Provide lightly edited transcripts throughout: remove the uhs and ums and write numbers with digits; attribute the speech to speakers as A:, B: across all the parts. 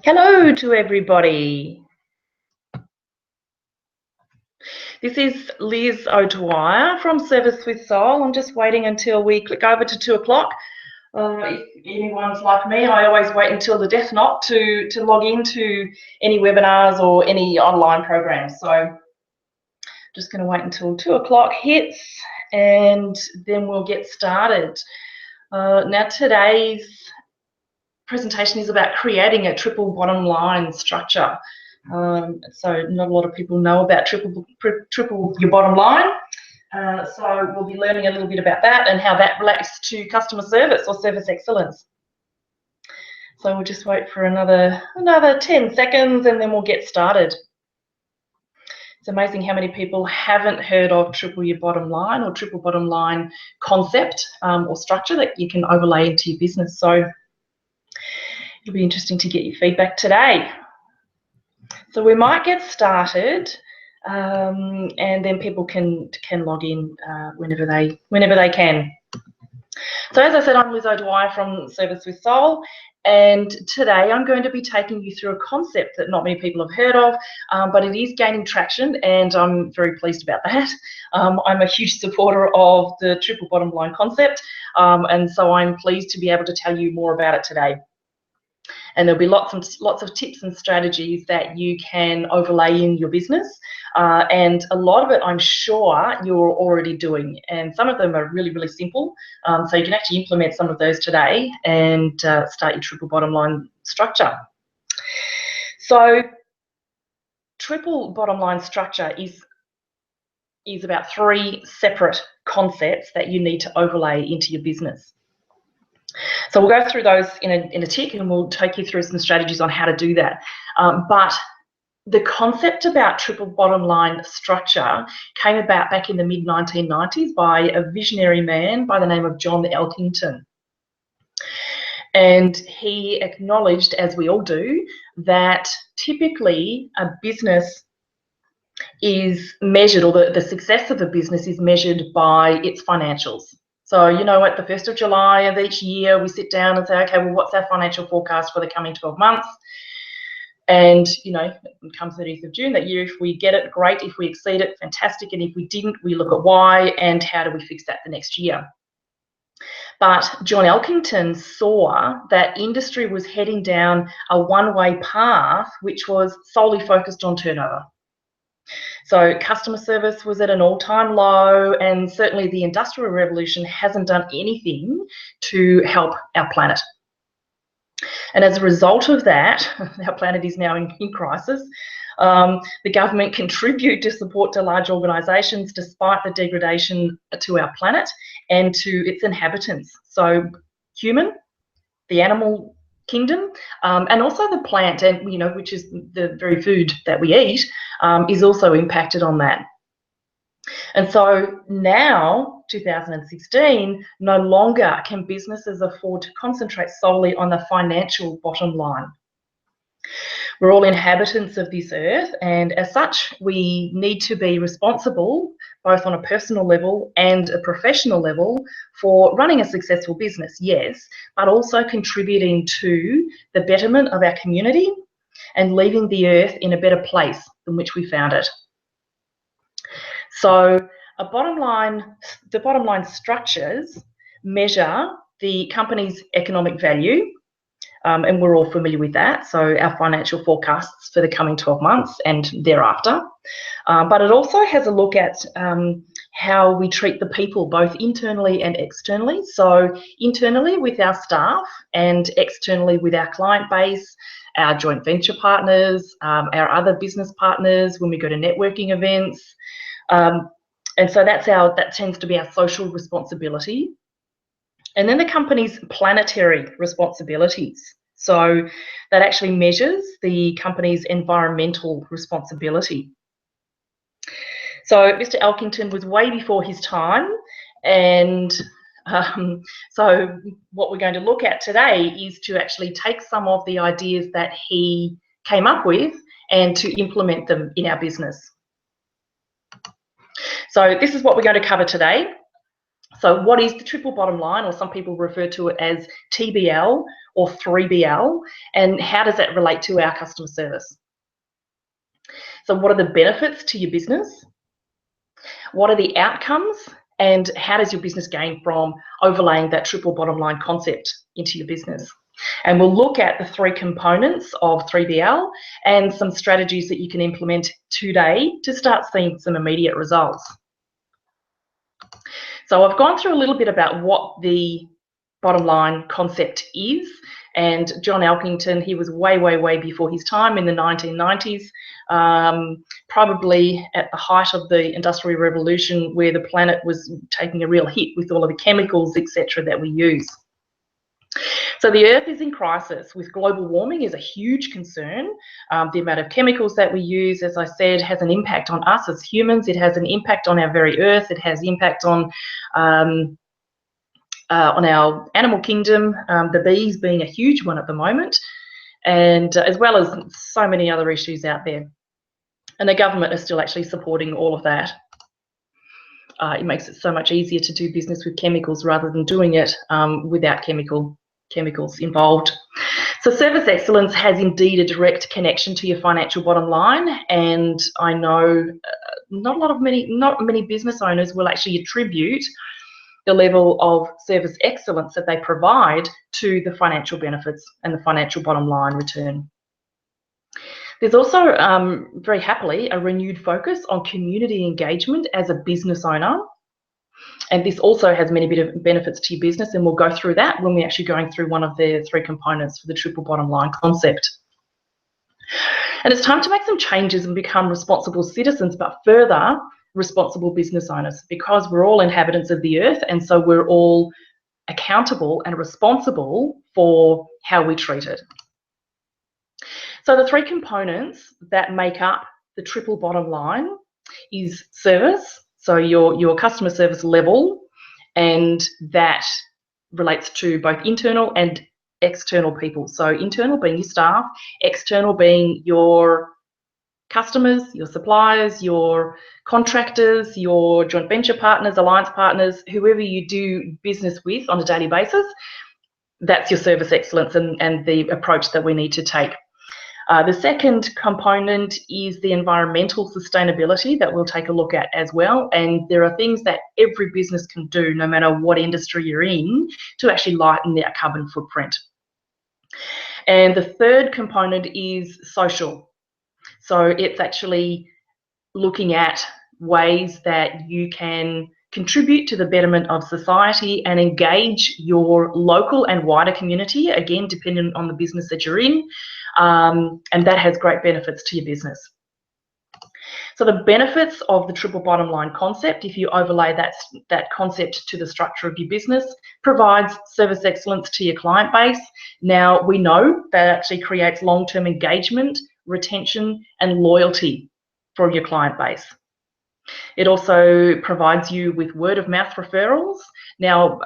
A: Hello to everybody. This is Liz O'Dwyer from Service with Soul. I'm just waiting until we click over to 2 o'clock. If anyone's like me, I always wait until the death knot to log into any webinars or any online programs. So just going to wait until 2 o'clock hits and then we'll get started. Now today's presentation is about creating a triple bottom line structure. So not a lot of people know about triple your bottom line. So we'll be learning a little bit about that and how that relates to customer service or service excellence. So we'll just wait for another 10 seconds and then we'll get started. It's amazing how many people haven't heard of triple your bottom line or triple bottom line concept or structure that you can overlay into your business. So it'll be interesting to get your feedback today. So we might get started, and then people can log in whenever they can. So as I said, I'm Liz O'Dwyer from Service with Soul, and today I'm going to be taking you through a concept that not many people have heard of, but it is gaining traction, and I'm very pleased about that. I'm a huge supporter of the triple bottom line concept, and so I'm pleased to be able to tell you more about it today. And there'll be lots of tips and strategies that you can overlay in your business. And a lot of it, I'm sure, you're already doing. And some of them are really, really simple. So you can actually implement some of those today and start your triple bottom line structure. So triple bottom line structure is about 3 separate concepts that you need to overlay into your business. So we'll go through those in a tick and we'll take you through some strategies on how to do that. But the concept about triple bottom line structure came about back in the mid-1990s by a visionary man by the name of John Elkington. And he acknowledged, as we all do, that typically a business is measured, or the success of a business is measured by its financials. So, you know, at the 1st of July of each year, we sit down and say, okay, well, what's our financial forecast for the coming 12 months? And, you know, come 30th of June that year, if we get it, great. If we exceed it, fantastic. And if we didn't, we look at why and how do we fix that the next year. But John Elkington saw that industry was heading down a one-way path, which was solely focused on turnover. So customer service was at an all-time low, and certainly the Industrial Revolution hasn't done anything to help our planet. And as a result of that, our planet is now in crisis. The government contribute to support to large organisations despite the degradation to our planet and to its inhabitants. So human, the animal kingdom, and also the plant, and you know, which is the very food that we eat, is also impacted on that. And so now, 2016, no longer can businesses afford to concentrate solely on the financial bottom line. We're all inhabitants of this earth, and as such, we need to be responsible, both on a personal level and a professional level, for running a successful business, yes, but also contributing to the betterment of our community and leaving the earth in a better place than which we found it. So the bottom line structures measure the company's economic value, and we're all familiar with that. So our financial forecasts for the coming 12 months and thereafter. But it also has a look at how we treat the people, both internally and externally. So internally with our staff and externally with our client base, our joint venture partners, our other business partners when we go to networking events. And so that tends to be our social responsibility. And then the company's planetary responsibilities. So that actually measures the company's environmental responsibility. So Mr. Elkington was way before his time, and so what we're going to look at today is to actually take some of the ideas that he came up with and to implement them in our business. So this is what we're going to cover today. So what is the triple bottom line, or some people refer to it as TBL or 3BL, and how does that relate to our customer service? So what are the benefits to your business? What are the outcomes? And how does your business gain from overlaying that triple bottom line concept into your business? And we'll look at the three components of 3BL and some strategies that you can implement today to start seeing some immediate results. So I've gone through a little bit about what the bottom line concept is, and John Elkington, he was way before his time in the 1990s, probably at the height of the Industrial Revolution, where the planet was taking a real hit with all of the chemicals, etc., that we use. So the Earth is in crisis with global warming is a huge concern. The amount of chemicals that we use, as I said, has an impact on us as humans. It has an impact on our very Earth. It has impact on our animal kingdom, the bees being a huge one at the moment, and as well as so many other issues out there. And the government is still actually supporting all of that. It makes it so much easier to do business with chemicals rather than doing it without chemicals involved. So service excellence has indeed a direct connection to your financial bottom line, and I know not many business owners will actually attribute the level of service excellence that they provide to the financial benefits and the financial bottom line return. There's also, very happily, a renewed focus on community engagement as a business owner. And this also has many benefits to your business, and we'll go through that when we're actually going through one of the three components for the triple bottom line concept. And it's time to make some changes and become responsible citizens, but further, responsible business owners, because we're all inhabitants of the earth, and so we're all accountable and responsible for how we treat it. So the three components that make up the triple bottom line is service, so your customer service level, and that relates to both internal and external people. So internal being your staff, external being your customers, your suppliers, your contractors, your joint venture partners, alliance partners, whoever you do business with on a daily basis. That's your service excellence and the approach that we need to take. The second component is the environmental sustainability that we'll take a look at as well. And there are things that every business can do, no matter what industry you're in, to actually lighten their carbon footprint. And the third component is social. So it's actually looking at ways that you can contribute to the betterment of society and engage your local and wider community, again, depending on the business that you're in, and that has great benefits to your business. So the benefits of the triple bottom line concept, if you overlay that concept to the structure of your business, provides service excellence to your client base. Now, we know that actually creates long-term engagement, retention, and loyalty for your client base. It also provides you with word-of-mouth referrals. Now,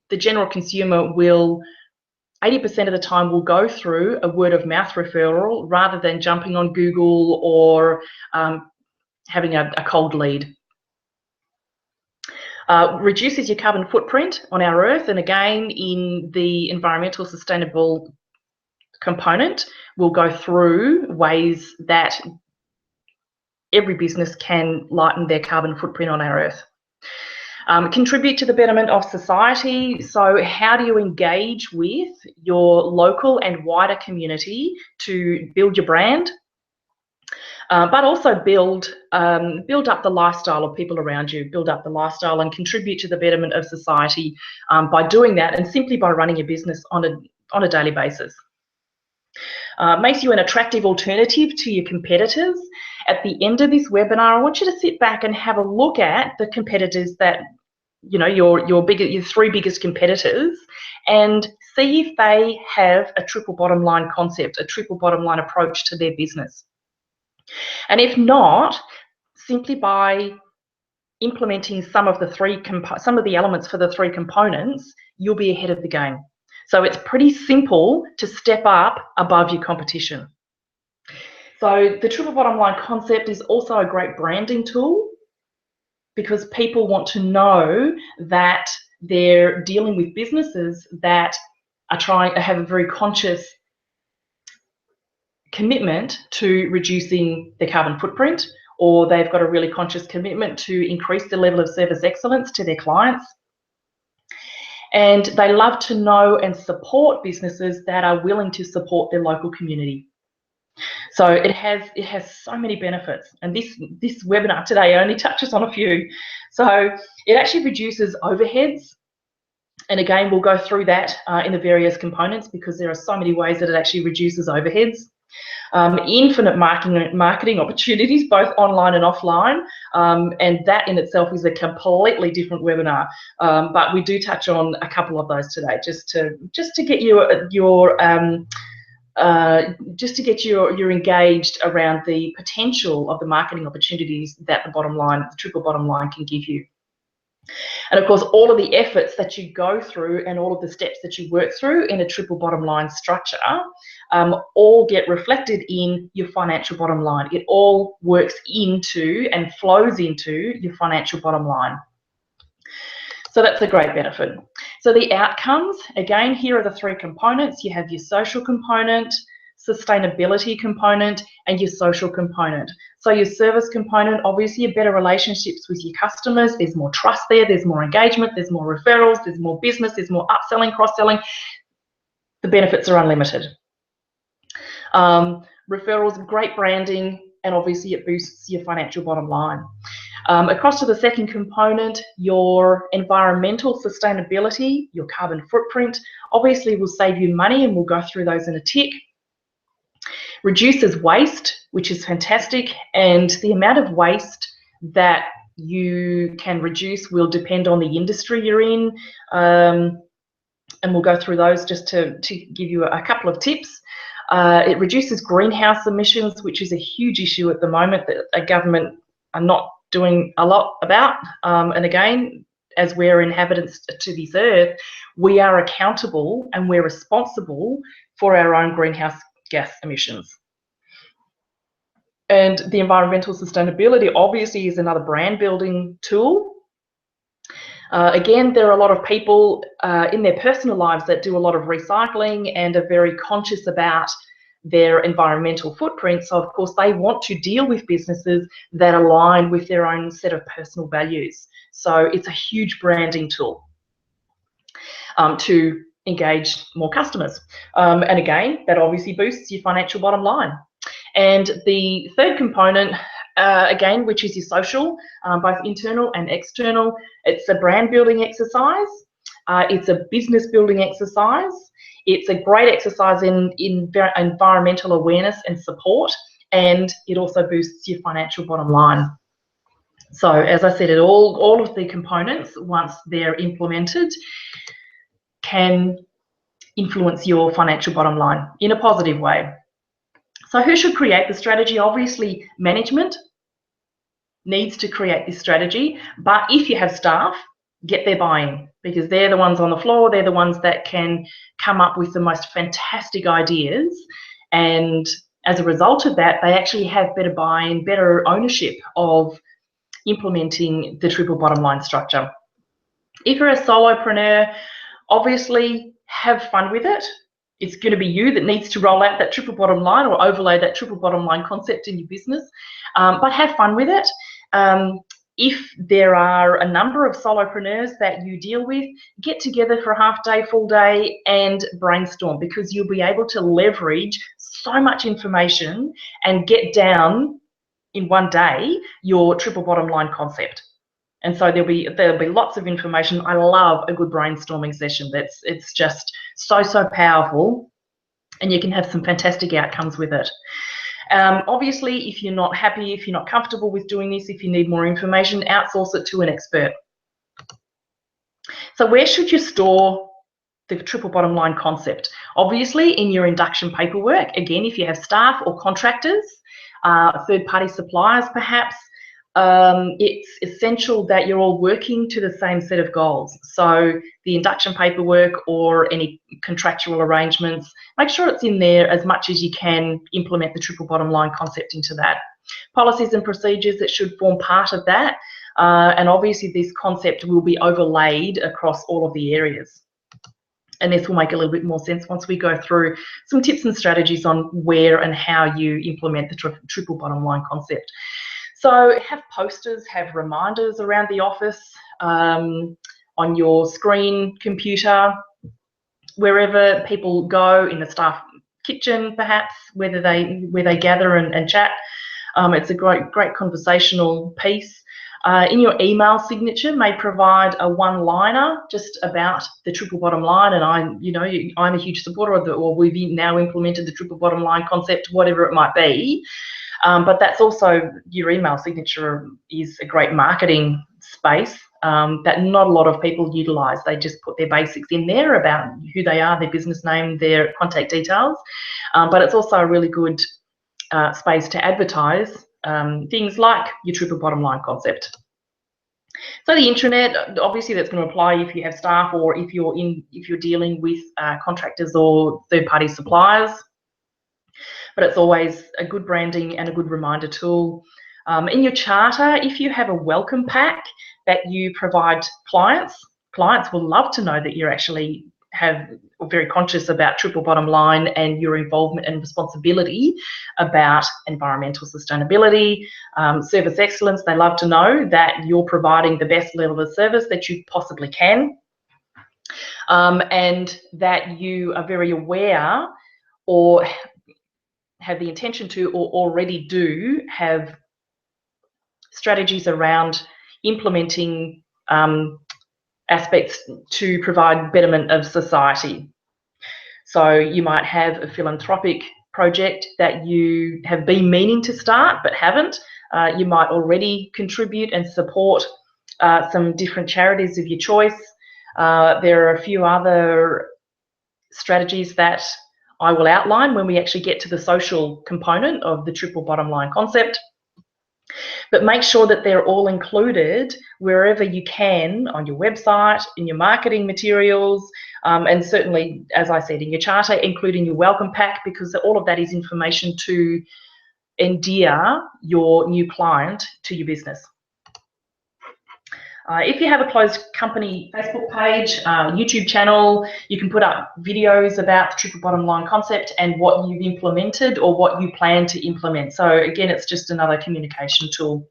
A: the general consumer will 80% of the time will go through a word-of-mouth referral rather than jumping on Google or having a cold lead. Reduces your carbon footprint on our earth, and again, in the environmental sustainable component, we'll go through ways that every business can lighten their carbon footprint on our earth. Contribute to the betterment of society. So how do you engage with your local and wider community to build your brand, but also build up the lifestyle of people around you, build up the lifestyle and contribute to the betterment of society by doing that, and simply by running your business on a daily basis. Makes you an attractive alternative to your competitors. At the end of this webinar, I want you to sit back and have a look at the competitors that, you know, your three biggest competitors, and see if they have a triple bottom line concept, a triple bottom line approach to their business. And if not, simply by implementing some of the elements for the three components, you'll be ahead of the game. So it's pretty simple to step up above your competition. So the triple bottom line concept is also a great branding tool. because people want to know that they're dealing with businesses that are trying to have a very conscious commitment to reducing their carbon footprint, or they've got a really conscious commitment to increase the level of service excellence to their clients. And they love to know and support businesses that are willing to support their local community. So it has so many benefits, and this webinar today only touches on a few. So it actually reduces overheads, and again we'll go through that in the various components, because there are so many ways that it actually reduces overheads. Infinite marketing opportunities, both online and offline, and that in itself is a completely different webinar. But we do touch on a couple of those today, just to get you're engaged around the potential of the marketing opportunities that the triple bottom line can give you. And of course, all of the efforts that you go through and all of the steps that you work through in a triple bottom line structure all get reflected in your financial bottom line. It all works into and flows into your financial bottom line. So that's a great benefit. So the outcomes, again, here are the three components. You have your social component, sustainability component, and your social component. So your service component, obviously your better relationships with your customers, there's more trust there, there's more engagement, there's more referrals, there's more business, there's more upselling, cross-selling. The benefits are unlimited. Referrals, great branding, and obviously it boosts your financial bottom line. Across to the second component, your environmental sustainability, your carbon footprint, obviously will save you money, and we'll go through those in a tick. Reduces waste, which is fantastic, and the amount of waste that you can reduce will depend on the industry you're in, and we'll go through those just to give you a couple of tips. It reduces greenhouse emissions, which is a huge issue at the moment that a government are not doing a lot about, and again, as we're inhabitants to this earth, we are accountable and we're responsible for our own greenhouse gas emissions. And the environmental sustainability obviously is another brand building tool. Again, there are a lot of people in their personal lives that do a lot of recycling and are very conscious about their environmental footprint. So of course they want to deal with businesses that align with their own set of personal values. So it's a huge branding tool to engage more customers. And again, that obviously boosts your financial bottom line. And the third component, again, which is your social, both internal and external, it's a brand building exercise. It's a business building exercise. It's a great exercise in environmental awareness and support, and it also boosts your financial bottom line. So as I said, all of the components, once they're implemented, can influence your financial bottom line in a positive way. So who should create the strategy? Obviously, management needs to create this strategy, but if you have staff, get their buy-in, because they're the ones on the floor, they're the ones that can come up with the most fantastic ideas, and as a result of that, they actually have better buy-in, better ownership of implementing the triple bottom line structure. If you're a solopreneur, obviously have fun with it. It's going to be you that needs to roll out that triple bottom line or overlay that triple bottom line concept in your business, but have fun with it. If there are a number of solopreneurs that you deal with, get together for a half day, full day, and brainstorm, because you'll be able to leverage so much information and get down in one day your triple bottom line concept. And so there'll be lots of information. I love a good brainstorming session. It's just so powerful, and you can have some fantastic outcomes with it. Obviously, if you're not happy, if you're not comfortable with doing this, if you need more information, outsource it to an expert. So where should you store the triple bottom line concept? Obviously in your induction paperwork. Again, if you have staff or contractors, third-party suppliers perhaps, it's essential that you're all working to the same set of goals. So the induction paperwork or any contractual arrangements, make sure it's in there as much as you can implement the triple bottom line concept into that. policies and procedures that should form part of that. And obviously this concept will be overlaid across all of the areas. And this will make a little bit more sense once we go through some tips and strategies on where and how you implement the triple bottom line concept. So have posters, have reminders around the office, on your screen, computer, wherever people go, in the staff kitchen perhaps, where they gather and chat. It's a great conversational piece. In your email signature may provide a one-liner just about the triple bottom line, and I'm a huge supporter of or we've now implemented the triple bottom line concept, whatever it might be. But that's also, your email signature is a great marketing space that not a lot of people utilise. They just put their basics in there about who they are, their business name, their contact details. But it's also a really good space to advertise things like your triple bottom line concept. So the intranet, obviously that's going to apply if you have staff or if you're dealing with contractors or third-party suppliers. But it's always a good branding and a good reminder tool. In your charter, if you have a welcome pack that you provide clients will love to know that you're actually very conscious about triple bottom line and your involvement and responsibility about environmental sustainability, service excellence. They love to know that you're providing the best level of service that you possibly can, and that you are very aware or have the intention to or already do have strategies around implementing aspects to provide betterment of society. So you might have a philanthropic project that you have been meaning to start but haven't. You might already contribute and support some different charities of your choice. There are a few other strategies that I will outline when we actually get to the social component of the triple bottom line concept. But make sure that they're all included wherever you can, on your website, in your marketing materials, and certainly, as I said, in your charter, including your welcome pack, because all of that is information to endear your new client to your business. If you have a closed company Facebook page, YouTube channel, you can put up videos about the triple bottom line concept and what you've implemented or what you plan to implement. So again, it's just another communication tool.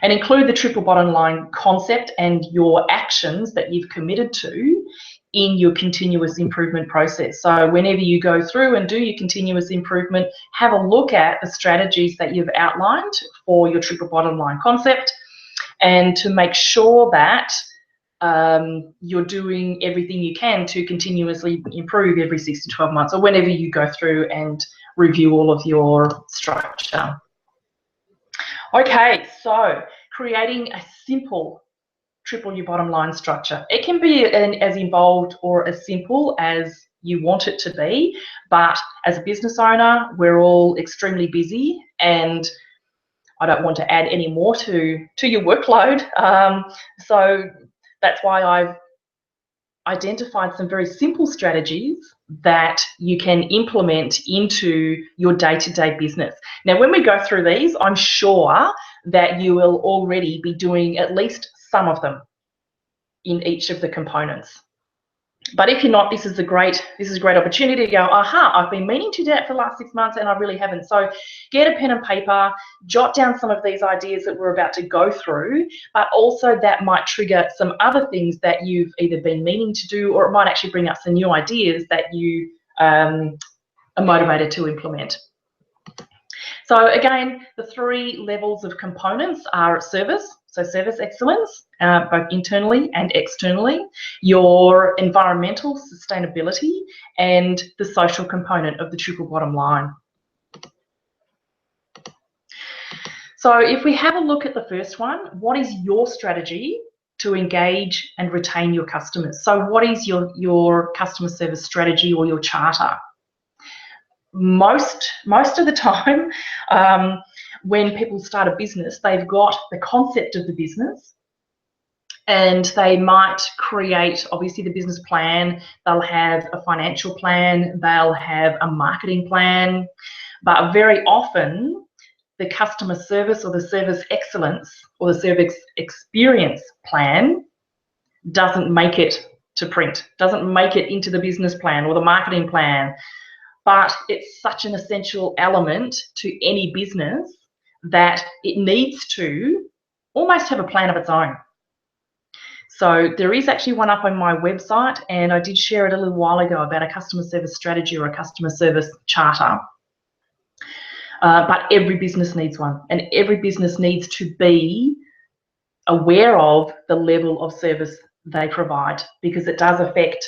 A: And include the triple bottom line concept and your actions that you've committed to in your continuous improvement process. So whenever you go through and do your continuous improvement, have a look at the strategies that you've outlined for your triple bottom line concept, and to make sure that you're doing everything you can to continuously improve every 6 to 12 months or whenever you go through and review all of your structure. Okay, so creating a simple triple your bottom line structure. It can be as involved or as simple as you want it to be, but as a business owner, we're all extremely busy, and I don't want to add any more to your workload. So that's why I've identified some very simple strategies that you can implement into your day-to-day business. Now, when we go through these, I'm sure that you will already be doing at least some of them in each of the components. But if you're not, this is a great opportunity to go, aha, I've been meaning to do that for the last 6 months and I really haven't. So get a pen and paper, jot down some of these ideas that we're about to go through, but also that might trigger some other things that you've either been meaning to do, or it might actually bring up some new ideas that you are motivated to implement. So again, the 3 levels of components are service, so service excellence, both internally and externally, your environmental sustainability, and the social component of the triple bottom line. So if we have a look at the first one, what is your strategy to engage and retain your customers? So what is your customer service strategy or your charter? Most of the time, when people start a business, they've got the concept of the business, and they might create, obviously, the business plan. They'll have a financial plan, they'll have a marketing plan, but very often the customer service or the service excellence or the service experience plan doesn't make it to print, doesn't make it into the business plan or the marketing plan, but it's such an essential element to any business that it needs to almost have a plan of its own. So there is actually one up on my website, and I did share it a little while ago about a customer service strategy or a customer service charter. But every business needs one, and every business needs to be aware of the level of service they provide, because it does affect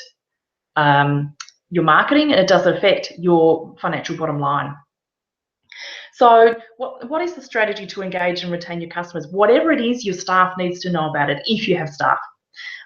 A: your marketing and it does affect your financial bottom line. So what is the strategy to engage and retain your customers? Whatever it is, your staff needs to know about it if you have staff.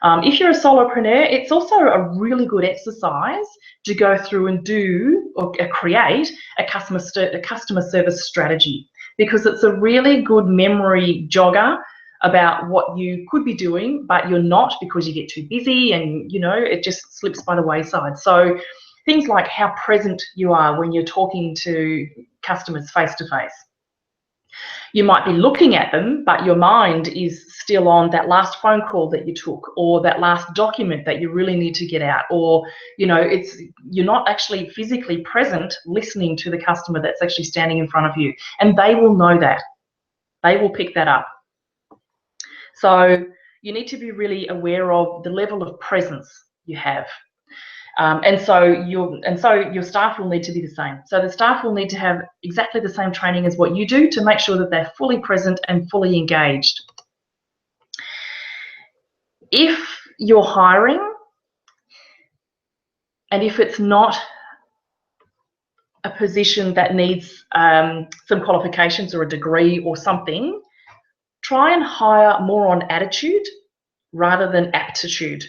A: If you're a solopreneur, it's also a really good exercise to go through and do or create a customer service strategy, because it's a really good memory jogger about what you could be doing, but you're not because you get too busy and, you know, it just slips by the wayside. So things like how present you are when you're talking to customers face to face. You might be looking at them, but your mind is still on that last phone call that you took, or that last document that you really need to get out, or, you know, you're not actually physically present listening to the customer that's actually standing in front of you, and they will know that. They will pick that up. So you need to be really aware of the level of presence you have. And so your staff will need to be the same. So the staff will need to have exactly the same training as what you do to make sure that they're fully present and fully engaged. If you're hiring, and if it's not a position that needs some qualifications or a degree or something, try and hire more on attitude rather than aptitude,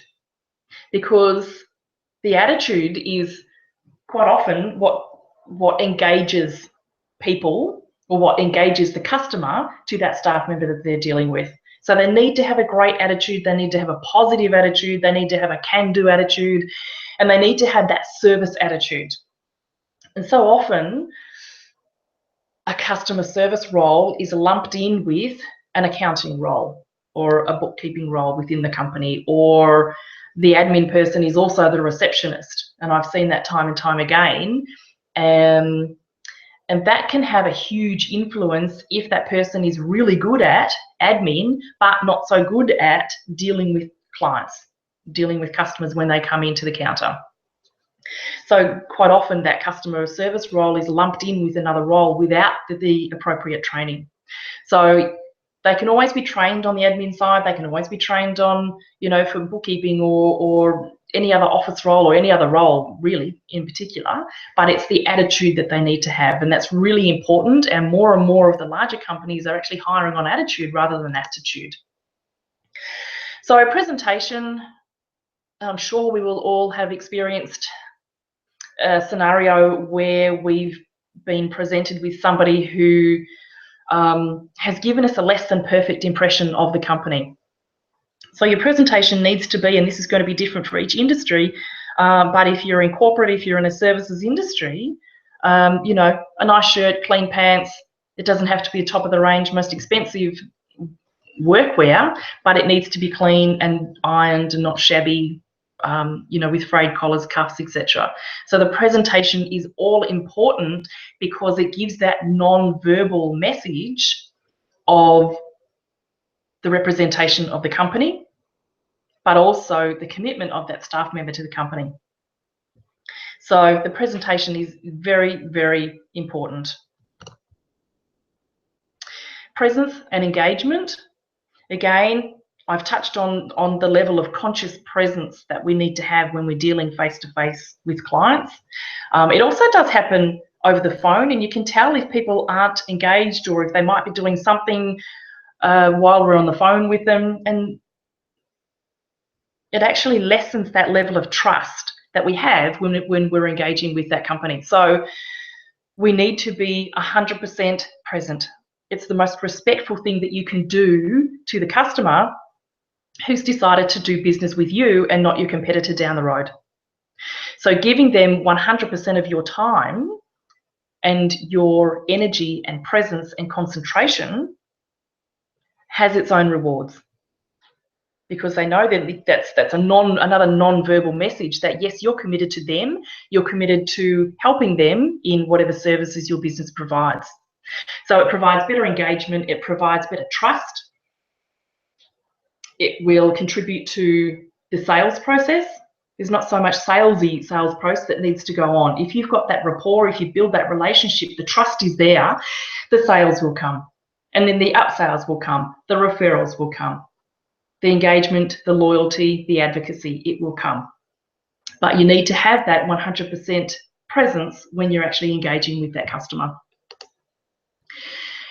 A: because the attitude is quite often what engages people, or what engages the customer to that staff member that they're dealing with. So they need to have a great attitude, they need to have a positive attitude, they need to have a can-do attitude, and they need to have that service attitude. And so often a customer service role is lumped in with an accounting role or a bookkeeping role within the company, or the admin person is also the receptionist. And I've seen that time and time again. And that can have a huge influence if that person is really good at admin, but not so good at dealing with clients, dealing with customers when they come into the counter. So quite often that customer service role is lumped in with another role without the appropriate training. So they can always be trained on the admin side, they can always be trained on, you know, for bookkeeping or any other office role or any other role really in particular, but it's the attitude that they need to have, and that's really important, and more of the larger companies are actually hiring on attitude rather than aptitude. So a presentation, I'm sure we will all have experienced a scenario where we've been presented with somebody who has given us a less than perfect impression of the company. So your presentation needs to be, and this is going to be different for each industry, but if you're in corporate, if you're in a services industry, you know, a nice shirt, clean pants, it doesn't have to be a top of the range, most expensive workwear, but it needs to be clean and ironed and not shabby, you know, with frayed collars, cuffs, etc. So the presentation is all important because it gives that non-verbal message of the representation of the company, but also the commitment of that staff member to the company. So the presentation is very, very important. Presence and engagement. Again, I've touched on the level of conscious presence that we need to have when we're dealing face-to-face with clients. It also does happen over the phone, and you can tell if people aren't engaged or if they might be doing something while we're on the phone with them, and it actually lessens that level of trust that we have when we're engaging with that company. So we need to be 100% present. It's the most respectful thing that you can do to the customer who's decided to do business with you and not your competitor down the road. So giving them 100% of your time and your energy and presence and concentration has its own rewards, because they know that that's another non-verbal message that yes, you're committed to them, you're committed to helping them in whatever services your business provides. So it provides better engagement, it provides better trust, it will contribute to the sales process. There's not so much salesy sales process that needs to go on. If you've got that rapport, if you build that relationship, the trust is there, the sales will come. And then the upsales will come, the referrals will come, the engagement, the loyalty, the advocacy, it will come. But you need to have that 100% presence when you're actually engaging with that customer.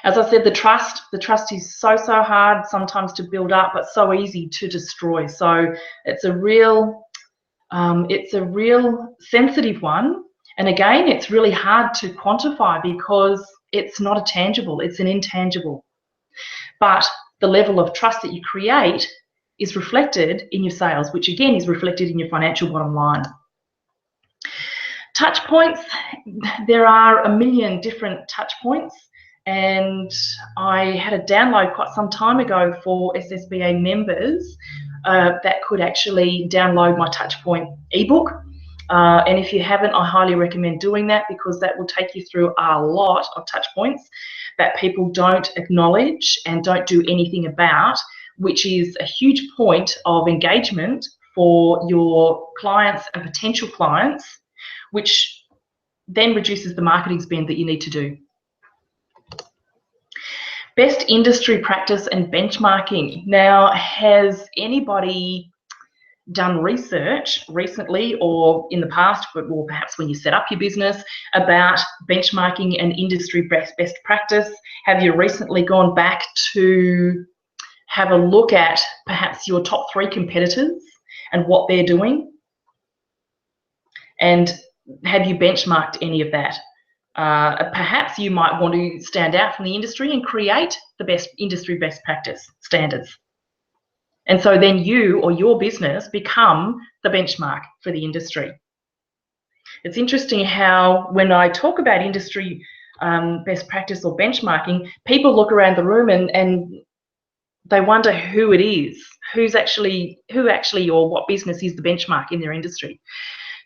A: As I said, the trust is so hard sometimes to build up, but so easy to destroy. So it's a real sensitive one. And again, it's really hard to quantify because it's not a tangible, it's an intangible. But the level of trust that you create is reflected in your sales, which again is reflected in your financial bottom line. Touch points, there are a million different touch points. And I had a download quite some time ago for SSBA members that could actually download my Touchpoint ebook. And if you haven't, I highly recommend doing that, because that will take you through a lot of touch points that people don't acknowledge and don't do anything about, which is a huge point of engagement for your clients and potential clients, which then reduces the marketing spend that you need to do. Best industry practice and benchmarking. Now, has anybody done research recently or in the past, or perhaps when you set up your business, about benchmarking and industry best practice? Have you recently gone back to have a look at perhaps your top 3 competitors and what they're doing? And have you benchmarked any of that? Perhaps you might want to stand out from the industry and create the best industry best practice standards. And so then you or your business become the benchmark for the industry. It's interesting how when I talk about industry best practice or benchmarking, people look around the room and they wonder who it is, who actually or what business is the benchmark in their industry.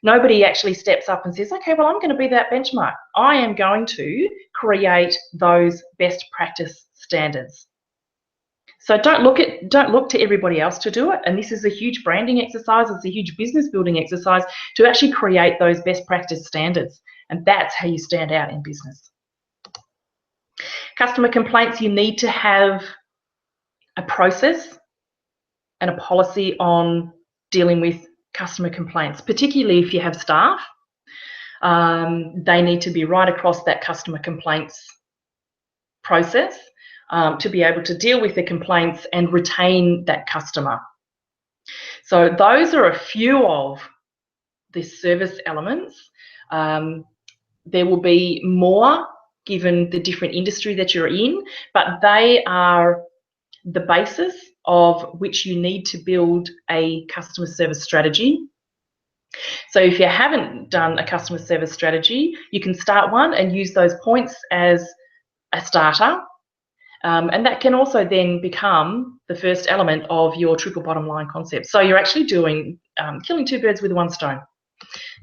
A: Nobody actually steps up and says, okay, well, I'm going to be that benchmark. I am going to create those best practice standards. So don't look to everybody else to do it. And this is a huge branding exercise. It's a huge business building exercise to actually create those best practice standards. And that's how you stand out in business. Customer complaints, you need to have a process and a policy on dealing with customer complaints, particularly if you have staff. They need to be right across that customer complaints process to be able to deal with the complaints and retain that customer. So those are a few of the service elements. There will be more given the different industry that you're in, but they are the basis of which you need to build a customer service strategy. So if you haven't done a customer service strategy, you can start one and use those points as a starter. And that can also then become the first element of your triple bottom line concept. So you're actually doing killing 2 birds with 1 stone.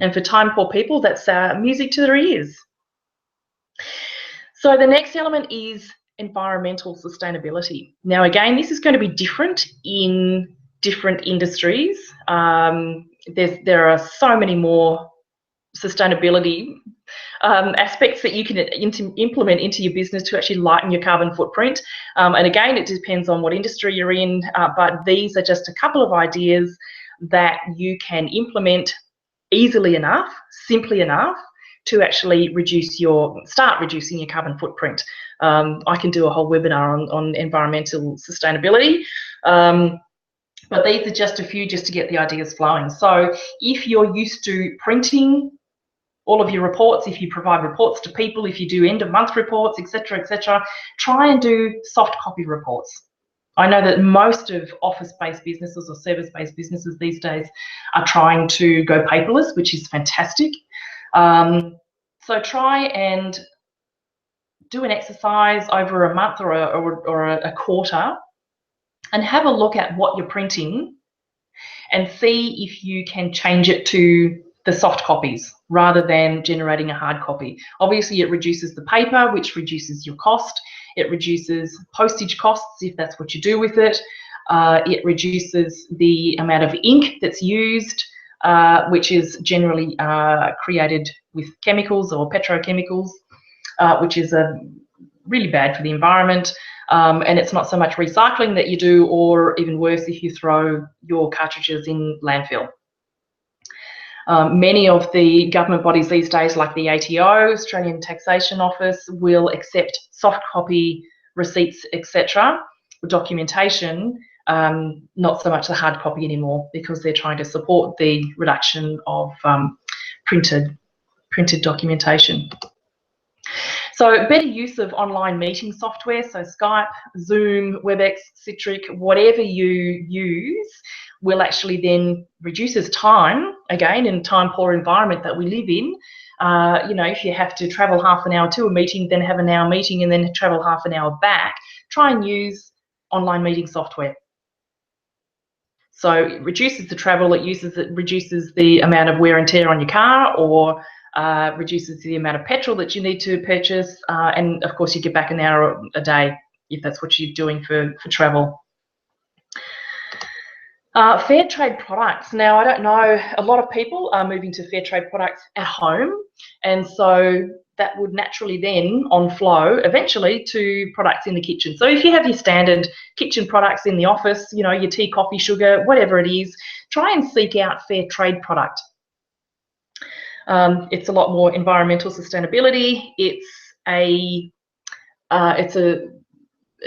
A: And for time poor people, that's music to their ears. So the next element is environmental sustainability. Now, again, this is going to be different in different industries. There are so many more sustainability aspects that you can implement into your business to actually lighten your carbon footprint. And again, it depends on what industry you're in, but these are just a couple of ideas that you can implement easily enough, simply enough, to actually start reducing your carbon footprint. I can do a whole webinar on environmental sustainability. But these are just a few just to get the ideas flowing. So if you're used to printing all of your reports, if you provide reports to people, if you do end of month reports, etc., try and do soft copy reports. I know that most of office-based businesses or service-based businesses these days are trying to go paperless, which is fantastic. So try and do an exercise over a month or a quarter and have a look at what you're printing and see if you can change it to the soft copies rather than generating a hard copy. Obviously, it reduces the paper, which reduces your cost. It reduces postage costs if that's what you do with it. It reduces the amount of ink that's used, which is generally created with chemicals or petrochemicals, which is really bad for the environment. And it's not so much recycling that you do, or even worse, if you throw your cartridges in landfill. Many of the government bodies these days, like the ATO, Australian Taxation Office, will accept soft copy receipts, etc., documentation, not so much the hard copy anymore, because they're trying to support the reduction of printed documentation. So better use of online meeting software, so Skype, Zoom, WebEx, Citric, whatever you use, will actually then reduces time, again, in a time-poor environment that we live in. You know, if you have to travel half an hour to a meeting, then have an hour meeting and then travel half an hour back, try and use online meeting software. So it reduces the travel, it reduces the amount of wear and tear on your car, or reduces the amount of petrol that you need to purchase, and of course you get back an hour a day if that's what you're doing for travel. Fair trade products. Now, I don't know, a lot of people are moving to fair trade products at home, and so that would naturally then on flow eventually to products in the kitchen. So if you have your standard kitchen products in the office, you know, your tea, coffee, sugar, whatever it is, try and seek out fair trade product. It's a lot more environmental sustainability. It's a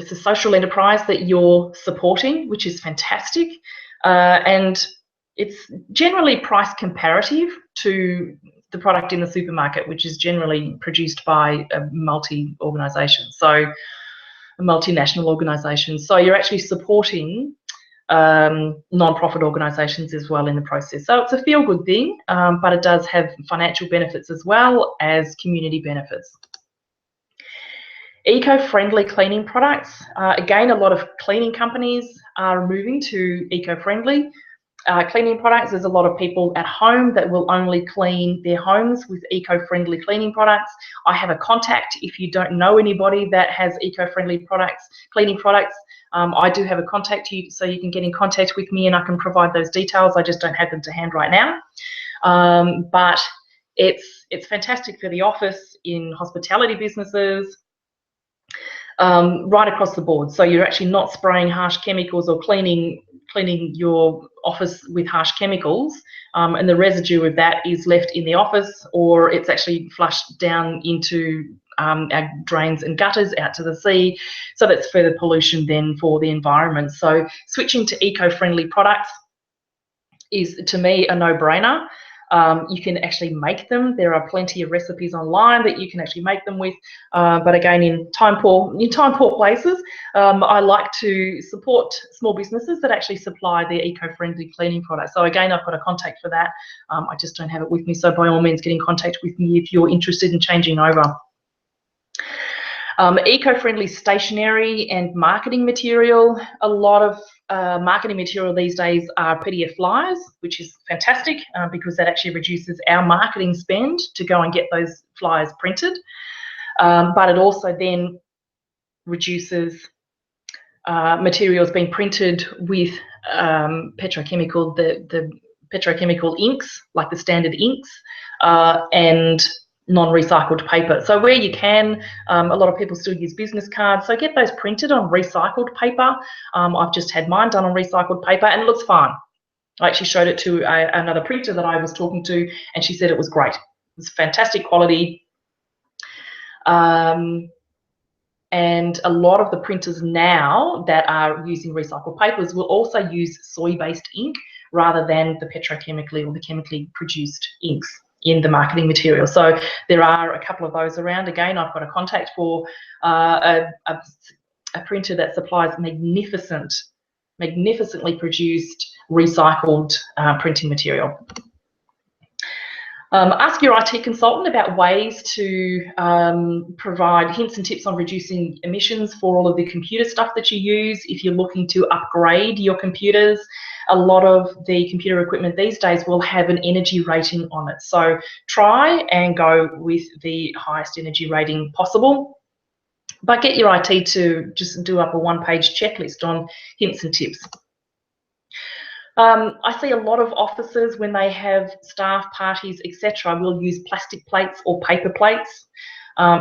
A: social enterprise that you're supporting, which is fantastic. And it's generally price comparative to the product in the supermarket, which is generally produced by a multi-organisation, so a multinational organisation. So you're actually supporting non-profit organisations as well in the process. So it's a feel-good thing, but it does have financial benefits as well as community benefits. Eco-friendly cleaning products. Again, a lot of cleaning companies are moving to eco-friendly cleaning products. There's a lot of people at home that will only clean their homes with eco-friendly cleaning products. I have a contact. If you don't know anybody that has eco-friendly products, cleaning products, I do have a contact, so you can get in contact with me and I can provide those details. I just don't have them to hand right now. But it's fantastic for the office, in hospitality businesses, right across the board. So you're actually not spraying harsh chemicals or cleaning your office with harsh chemicals, and the residue of that is left in the office, or it's actually flushed down into our drains and gutters out to the sea. So that's further pollution then for the environment. So switching to eco-friendly products is, to me, a no-brainer. You can actually make them. There are plenty of recipes online that you can actually make them with. But again, in time-poor places, I like to support small businesses that actually supply their eco-friendly cleaning products. So again, I've got a contact for that. I just don't have it with me. So by all means, get in contact with me if you're interested in changing over. Eco-friendly stationery and marketing material. A lot of marketing material these days are PDF flyers, which is fantastic because that actually reduces our marketing spend to go and get those flyers printed. But it also then reduces materials being printed with petrochemical, the petrochemical inks, like the standard inks, and non-recycled paper. So where you can, a lot of people still use business cards, so get those printed on recycled paper. I've just had mine done on recycled paper and it looks fine. I actually showed it to another printer that I was talking to, and she said it was great. It was fantastic quality. And a lot of the printers now that are using recycled papers will also use soy-based ink rather than the petrochemically or the chemically produced inks in the marketing material. So there are a couple of those around. Again, I've got a contact for a printer that supplies magnificently produced recycled printing material. Ask your IT consultant about ways to provide hints and tips on reducing emissions for all of the computer stuff that you use. If you're looking to upgrade your computers, a lot of the computer equipment these days will have an energy rating on it. So try and go with the highest energy rating possible, but get your IT to just do up a one-page checklist on hints and tips. I see a lot of offices, when they have staff parties, etc., will use plastic plates or paper plates.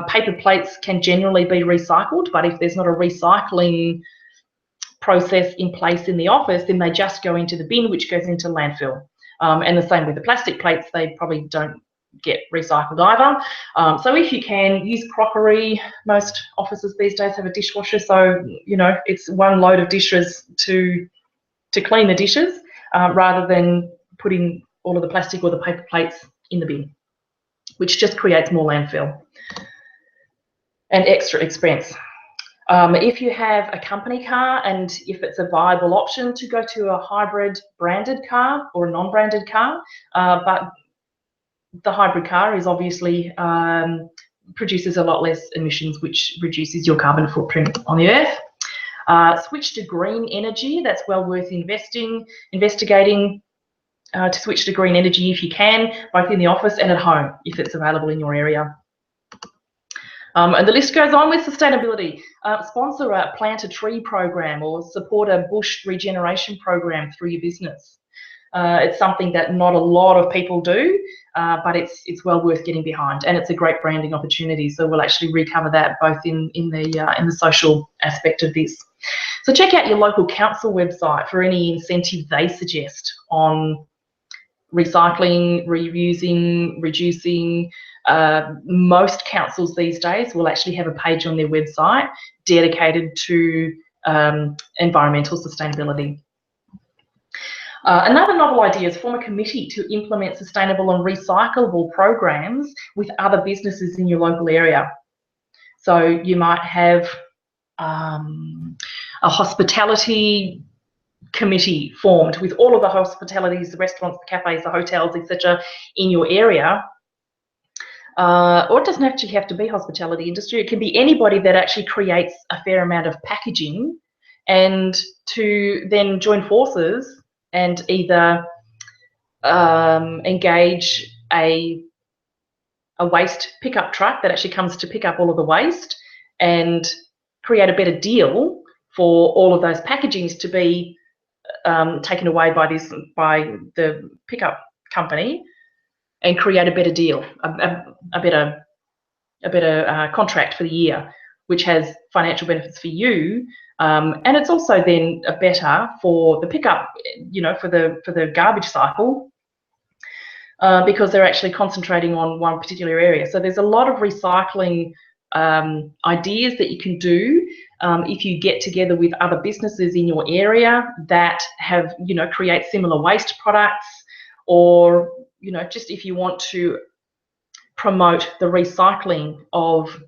A: Paper plates can generally be recycled, but if there's not a recycling process in place in the office, then they just go into the bin, which goes into landfill. And the same with the plastic plates, they probably don't get recycled either. So if you can, use crockery. Most offices these days have a dishwasher, so you know it's one load of dishes to clean the dishes, rather than putting all of the plastic or the paper plates in the bin, which just creates more landfill and extra expense. If you have a company car, and if it's a viable option to go to a hybrid branded car or a non-branded car, but the hybrid car is obviously produces a lot less emissions, which reduces your carbon footprint on the earth. Switch to green energy. That's well worth investigating to switch to green energy if you can, both in the office and at home if it's available in your area. And the list goes on with sustainability. Sponsor a plant a tree program or support a bush regeneration program through your business. It's something that not a lot of people do, but it's well worth getting behind, and it's a great branding opportunity. So we'll actually recover that both in the social aspect of this. So check out your local council website for any incentive they suggest on recycling, reusing, reducing. Most councils these days will actually have a page on their website dedicated to environmental sustainability. Another novel idea is form a committee to implement sustainable and recyclable programs with other businesses in your local area. So you might have a hospitality committee formed with all of the hospitalities, the restaurants, the cafes, the hotels, etc. in your area. Or it doesn't actually have to be hospitality industry. It can be anybody that actually creates a fair amount of packaging, and to then join forces and either engage a waste pickup truck that actually comes to pick up all of the waste and create a better deal for all of those packagings to be taken away by the pickup company, and create a better deal, a better contract for the year, which has financial benefits for you, and it's also then better for the pickup, you know, for the garbage cycle, because they're actually concentrating on one particular area. So there's a lot of recycling ideas that you can do if you get together with other businesses in your area that have, you know, create similar waste products, or, you know, just if you want to promote the recycling of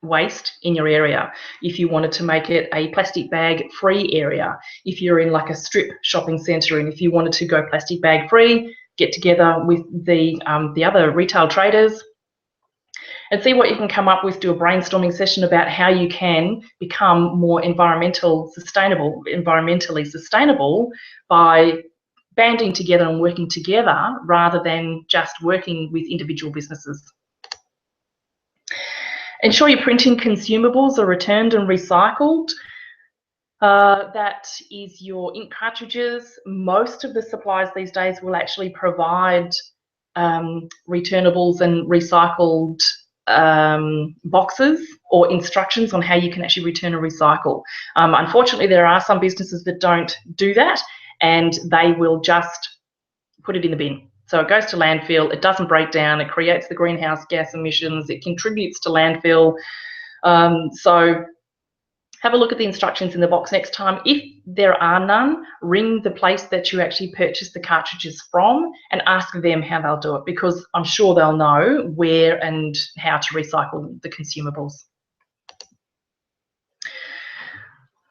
A: waste in your area, if you wanted to make it a plastic bag free area, if you're in like a strip shopping centre and if you wanted to go plastic bag free, get together with the other retail traders and see what you can come up with. Do a brainstorming session about how you can become more environmentally sustainable by banding together and working together rather than just working with individual businesses. Ensure your printing consumables are returned and recycled. That is your ink cartridges. Most of the suppliers these days will actually provide returnables and recycled boxes or instructions on how you can actually return and recycle. Unfortunately, there are some businesses that don't do that, and they will just put it in the bin. So it goes to landfill, it doesn't break down, it creates the greenhouse gas emissions, it contributes to landfill. So have a look at the instructions in the box next time. If there are none, ring the place that you actually purchased the cartridges from and ask them how they'll do it, because I'm sure they'll know where and how to recycle the consumables.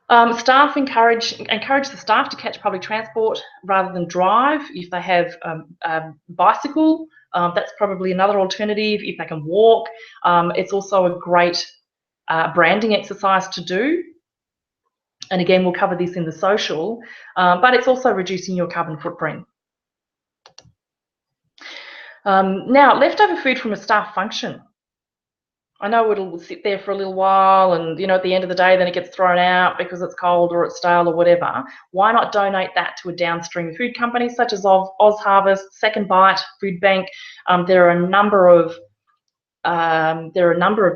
A: Staff encourage the staff to catch public transport rather than drive. If they have a bicycle, that's probably another alternative. If they can walk, it's also a great branding exercise to do. And again, we'll cover this in the social, but it's also reducing your carbon footprint. Now, leftover food from a staff function. I know it'll sit there for a little while and, you know, at the end of the day, then it gets thrown out because it's cold or it's stale or whatever. Why not donate that to a downstream food company such as OzHarvest, Second Bite, Food Bank? There are a number of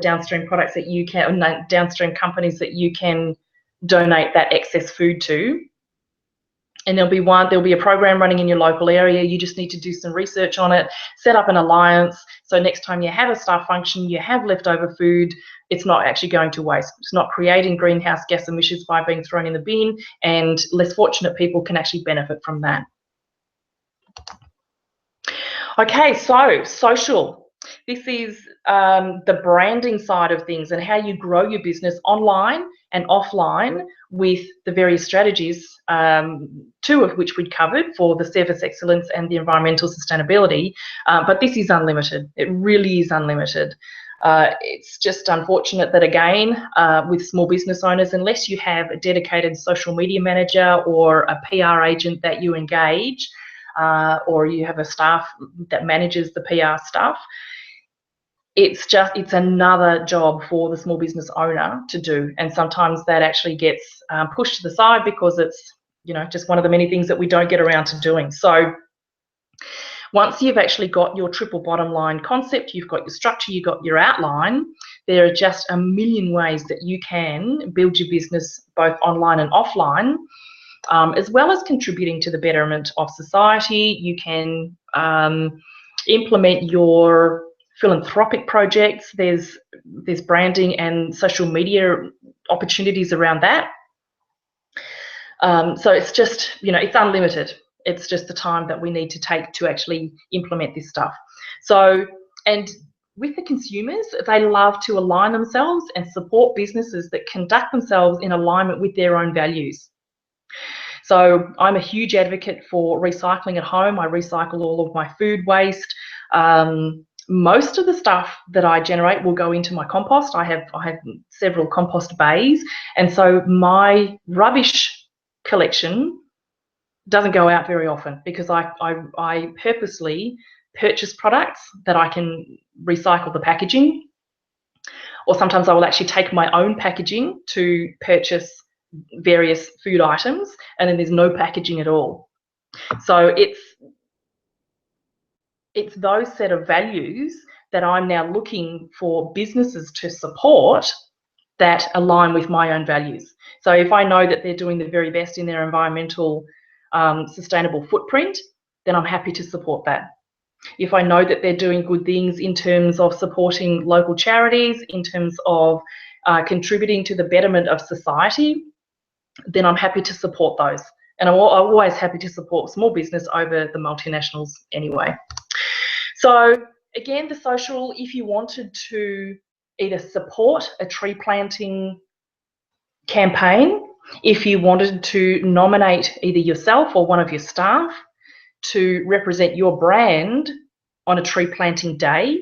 A: downstream products that you can, downstream companies that you can donate that excess food to. And there'll be a program running in your local area. You just need to do some research on it, set up an alliance. So next time you have a staff function, you have leftover food, it's not actually going to waste. It's not creating greenhouse gas emissions by being thrown in the bin, and less fortunate people can actually benefit from that. Okay, so social. This is the branding side of things and how you grow your business online and offline with the various strategies, two of which we'd covered for the service excellence and the environmental sustainability, but this is unlimited. It really is unlimited. It's just unfortunate that, again, with small business owners, unless you have a dedicated social media manager or a PR agent that you engage, or you have a staff that manages the PR stuff, it's another job for the small business owner to do, and sometimes that actually gets pushed to the side because it's, you know, just one of the many things that we don't get around to doing. So once you've actually got your triple bottom line concept, you've got your structure, you've got your outline, there are just a million ways that you can build your business both online and offline, as well as contributing to the betterment of society. You can implement your philanthropic projects. There's branding and social media opportunities around that. So it's just, you know, it's unlimited. It's just the time that we need to take to actually implement this stuff. So, and with the consumers, they love to align themselves and support businesses that conduct themselves in alignment with their own values. So I'm a huge advocate for recycling at home. I recycle all of my food waste. Most of the stuff that I generate will go into my compost. I have several compost bays, and so my rubbish collection doesn't go out very often because I purposely purchase products that I can recycle the packaging, or sometimes I will actually take my own packaging to purchase various food items, and then there's no packaging at all. So it's those set of values that I'm now looking for businesses to support that align with my own values. So if I know that they're doing the very best in their environmental sustainable footprint, then I'm happy to support that. If I know that they're doing good things in terms of supporting local charities, in terms of contributing to the betterment of society, then I'm happy to support those. And I'm always happy to support small business over the multinationals anyway. So again, the social, if you wanted to either support a tree planting campaign, if you wanted to nominate either yourself or one of your staff to represent your brand on a tree planting day,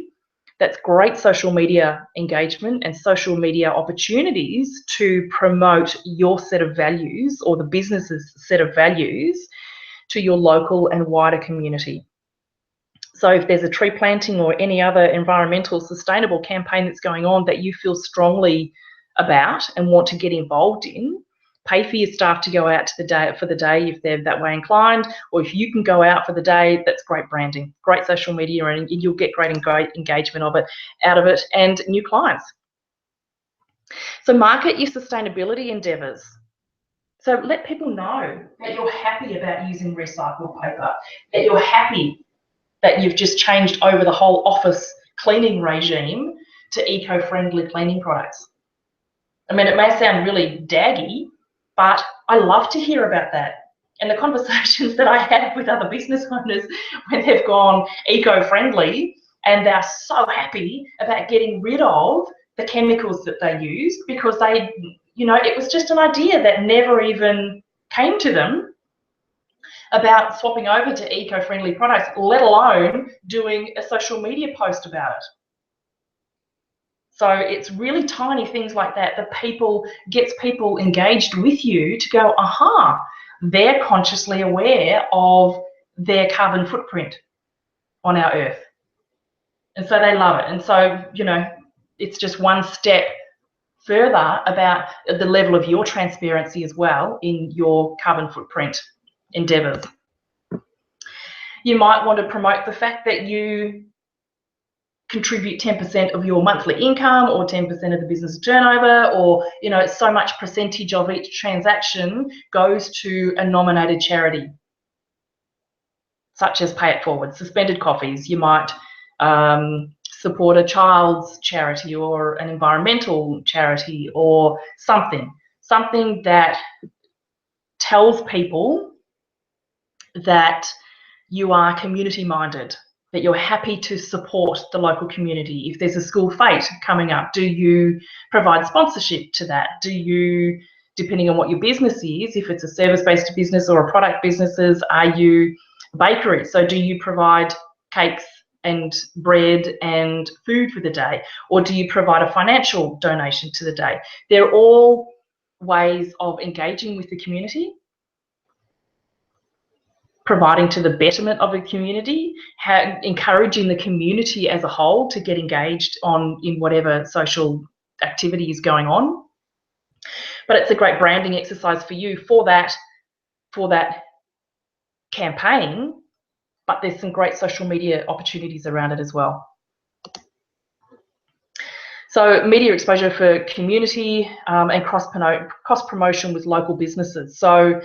A: that's great social media engagement and social media opportunities to promote your set of values or the business's set of values to your local and wider community. So if there's a tree planting or any other environmental sustainable campaign that's going on that you feel strongly about and want to get involved in, pay for your staff to go out to the day if they're that way inclined, or if you can go out for the day, that's great branding, great social media, and you'll get great engagement out of it and new clients. So market your sustainability endeavours. So let people know that you're happy about using recycled paper, that you're happy that you've just changed over the whole office cleaning regime to eco-friendly cleaning products. I mean, it may sound really daggy, but I love to hear about that. And the conversations that I have with other business owners when they've gone eco-friendly and they're so happy about getting rid of the chemicals that they use because they you know, it was just an idea that never even came to them about swapping over to eco-friendly products, let alone doing a social media post about it. So it's really tiny things like that that gets people engaged with you to go, aha, they're consciously aware of their carbon footprint on our earth. And so they love it. And so, you know, it's just one step further about the level of your transparency as well in your carbon footprint endeavours. You might want to promote the fact that you contribute 10% of your monthly income or 10% of the business turnover, or, you know, so much percentage of each transaction goes to a nominated charity, such as Pay It Forward, Suspended Coffees. You might support a child's charity or an environmental charity or something that tells people that you are community minded, that you're happy to support the local community. If there's a school fete coming up, do you provide sponsorship to that? Do you, depending on what your business is, if it's a service-based business or a product businesses, are you a bakery? So do you provide cakes and bread and food for the day? Or do you provide a financial donation to the day? They're all ways of engaging with the community, providing to the betterment of the community, encouraging the community as a whole to get engaged in whatever social activity is going on. But it's a great branding exercise for you for that campaign, but there's some great social media opportunities around it as well. So media exposure for community and cross promotion with local businesses. So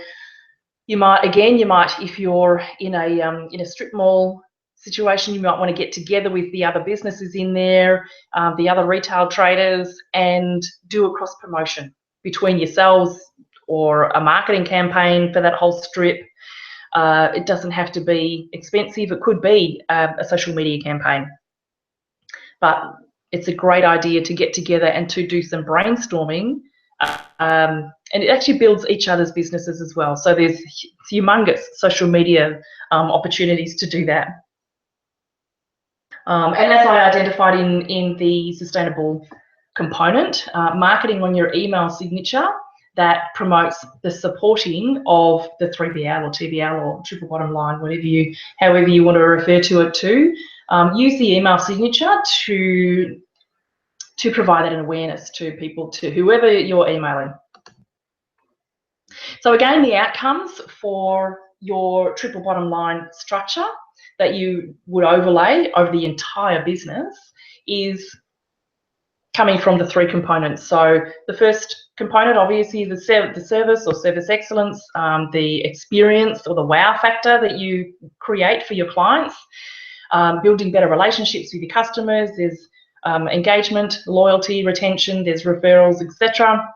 A: you might, if you're in a strip mall situation, you might want to get together with the other businesses in there, the other retail traders, and do a cross promotion between yourselves or a marketing campaign for that whole strip. It doesn't have to be expensive. It could be a social media campaign, but it's a great idea to get together and to do some brainstorming. And it actually builds each other's businesses as well. So there's humongous social media opportunities to do that. And as I identified in the sustainable component, marketing on your email signature that promotes the supporting of the 3BL or TBL or triple bottom line, however you want to refer to it to. Use the email signature to provide that awareness to people, to whoever you're emailing. So again, the outcomes for your triple bottom line structure that you would overlay over the entire business is coming from the three components. So the first component, obviously, the service or service excellence, the experience or the wow factor that you create for your clients, building better relationships with your customers. There's engagement, loyalty, retention, there's referrals, etc.,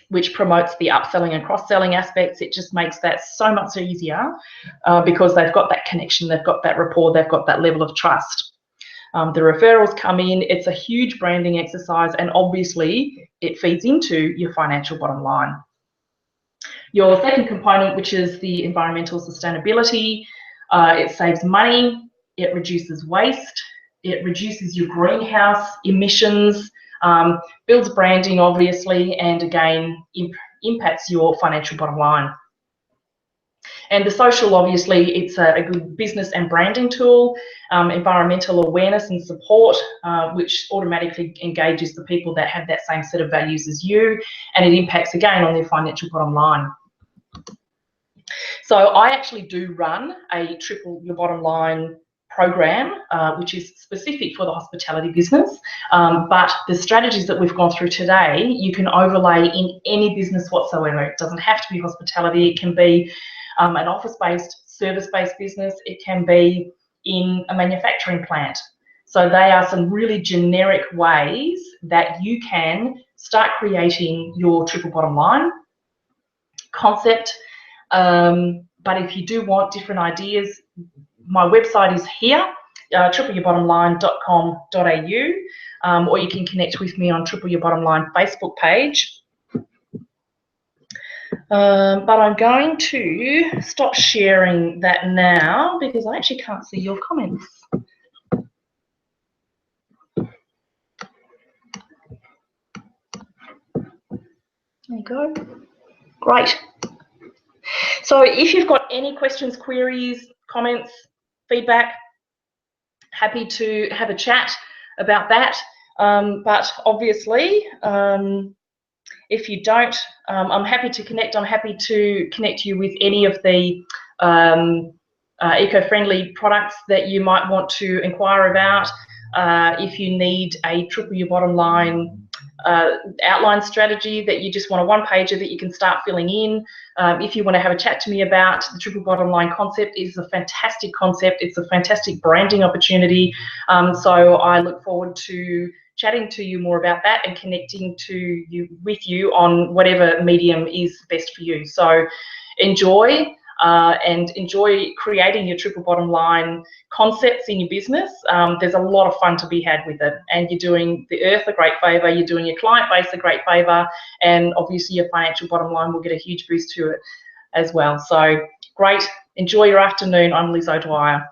A: which promotes the upselling and cross-selling aspects. It just makes that so much easier because they've got that connection, they've got that rapport, they've got that level of trust. The referrals come in, it's a huge branding exercise, and obviously it feeds into your financial bottom line. Your second component, which is the environmental sustainability, it saves money, it reduces waste, it reduces your greenhouse emissions, builds branding, obviously, and again, impacts your financial bottom line. And the social, obviously, it's a good business and branding tool, environmental awareness and support, which automatically engages the people that have that same set of values as you, and it impacts, again, on their financial bottom line. So I actually do run a triple your bottom line program, which is specific for the hospitality business, but the strategies that we've gone through today, you can overlay in any business whatsoever. It doesn't have to be hospitality. It can be an office-based, service-based business. It can be in a manufacturing plant. So they are some really generic ways that you can start creating your triple bottom line concept. But if you do want different ideas, my website is here, tripleyourbottomline.com.au, or you can connect with me on Triple Your Bottom Line Facebook page. But I'm going to stop sharing that now because I actually can't see your comments. There you go. Great. So if you've got any questions, queries, comments, feedback, happy to have a chat about that. But obviously, if you don't, I'm happy to connect. I'm happy to connect you with any of the eco-friendly products that you might want to inquire about. If you need a triple your bottom line outline strategy that you just want a one-pager that you can start filling in. If you want to have a chat to me about the triple bottom line concept, it's a fantastic concept. It's a fantastic branding opportunity. So I look forward to chatting to you more about that and connecting with you on whatever medium is best for you. So enjoy. And enjoy creating your triple bottom line concepts in your business. There's a lot of fun to be had with it, and you're doing the earth a great favour, you're doing your client base a great favour, and obviously your financial bottom line will get a huge boost to it as well. So great, enjoy your afternoon. I'm Liz O'Dwyer.